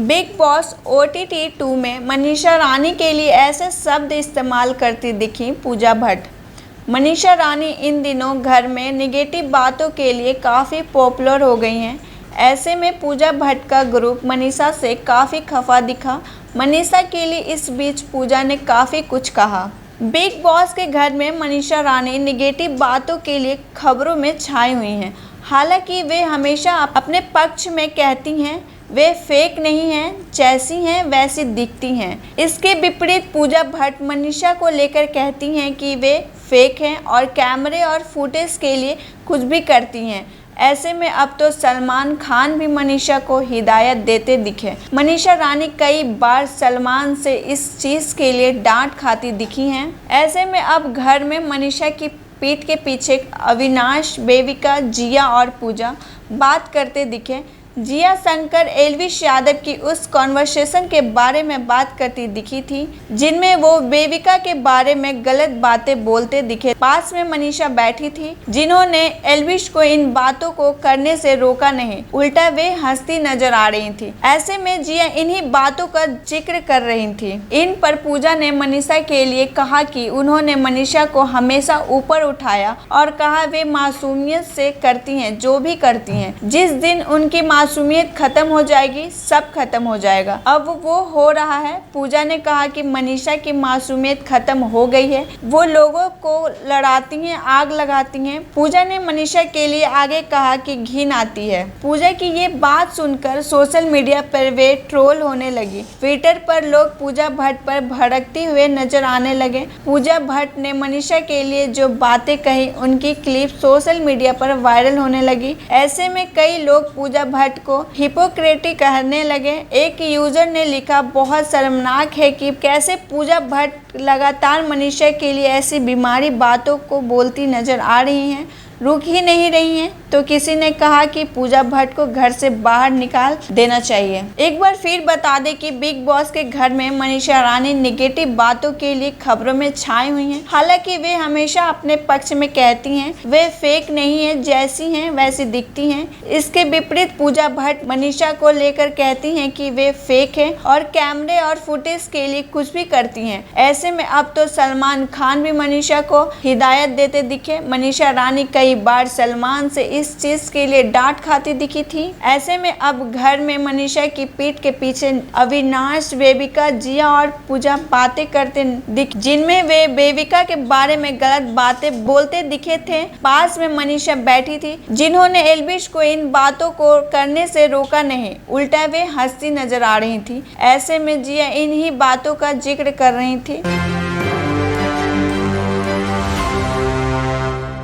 Big boss OTT 2 में मनीषा रानी के लिए ऐसे शब्द इस्तेमाल करती दिखी पूजा भट्ट। मनीषा रानी इन दिनों घर में निगेटिव बातों के लिए काफ़ी पॉपुलर हो गई हैं। ऐसे में पूजा भट्ट का ग्रुप मनीषा से काफ़ी खफा दिखा। मनीषा के लिए इस बीच पूजा ने काफ़ी कुछ कहा। बिग बॉस के घर में मनीषा रानी निगेटिव बातों के लिए खबरों में छाई हुई हैं। हालांकि वे हमेशा अपने पक्ष में कहती हैं वे फेक नहीं हैं, जैसी हैं वैसी दिखती हैं। इसके विपरीत पूजा भट्ट मनीषा को लेकर कहती हैं कि वे फेक हैं और कैमरे और फुटेज के लिए कुछ भी करती हैं। ऐसे में अब तो सलमान खान भी मनीषा को हिदायत देते दिखे। मनीषा रानी कई बार सलमान से इस चीज़ के लिए डांट खाती दिखी हैं। ऐसे में अब घर में मनीषा की पीठ के पीछे अविनाश, बेविका, जिया और पूजा बात करते दिखे। जिया शंकर एल्विश यादव की उस कॉन्वर्सेशन के बारे में बात करती दिखी थी जिनमें वो बेविका के बारे में गलत बातें बोलते दिखे। पास में मनीषा बैठी थी जिन्होंने एल्विश को इन बातों को करने से रोका नहीं, उल्टा वे हंसती नजर आ रही थी। ऐसे में जिया इन्हीं बातों का जिक्र कर रही थी। इन पर पूजा ने मनीषा के लिए कहा कि उन्होंने मनीषा को हमेशा ऊपर उठाया और कहा वे मासूमियत से करती हैं जो भी करती हैं। जिस दिन उनकी मासूमियत खत्म हो जाएगी सब खत्म हो जाएगा। अब वो हो रहा है। पूजा ने कहा कि मनीषा की मासूमियत खत्म हो गई है, वो लोगों को लड़ाती हैं, आग लगाती हैं। पूजा ने मनीषा के लिए आगे कहा कि घिन आती है। पूजा की ये बात सुनकर सोशल मीडिया पर वे ट्रोल होने लगी। ट्विटर पर लोग पूजा भट्ट पर भड़कते हुए नजर आने लगे। पूजा भट्ट ने मनीषा के लिए जो बातें कही उनकी क्लिप सोशल मीडिया पर वायरल होने लगी। ऐसे में कई लोग पूजा भट्ट को हिपोक्रेटिक कहने लगे। एक यूजर ने लिखा, बहुत शर्मनाक है कि कैसे पूजा भट्ट लगातार मनीषा के लिए ऐसी बीमारी बातों को बोलती नजर आ रही हैं, रुक ही नहीं रही हैं। तो किसी ने कहा कि पूजा भट्ट को घर से बाहर निकाल देना चाहिए। एक बार फिर बता दें कि बिग बॉस के घर में मनीषा रानी निगेटिव बातों के लिए खबरों में छाई हुई हैं। हालांकि वे हमेशा अपने पक्ष में कहती हैं वे फेक नहीं है, जैसी हैं वैसी दिखती हैं। इसके विपरीत पूजा भट्ट मनीषा को लेकर कहती हैं कि वे फेक है और कैमरे और फुटेज के लिए कुछ भी करती हैं। ऐसे में अब तो सलमान खान भी मनीषा को हिदायत देते दिखे। मनीषा रानी कई बार सलमान से इस चीज के लिए डांट खाती दिखी थी। ऐसे में अब घर में मनीषा की पीठ के पीछे अविनाश, बेविका, जिया और पूजा बातें करते दिख जिनमें वे बेविका के बारे में गलत बातें बोलते दिखे थे। पास में मनीषा बैठी थी जिन्होंने एल्विश को इन बातों को करने से रोका नहीं, उल्टा वे हंसती नजर आ रही थी। ऐसे में जिया इन्हीं बातों का जिक्र कर रही थी।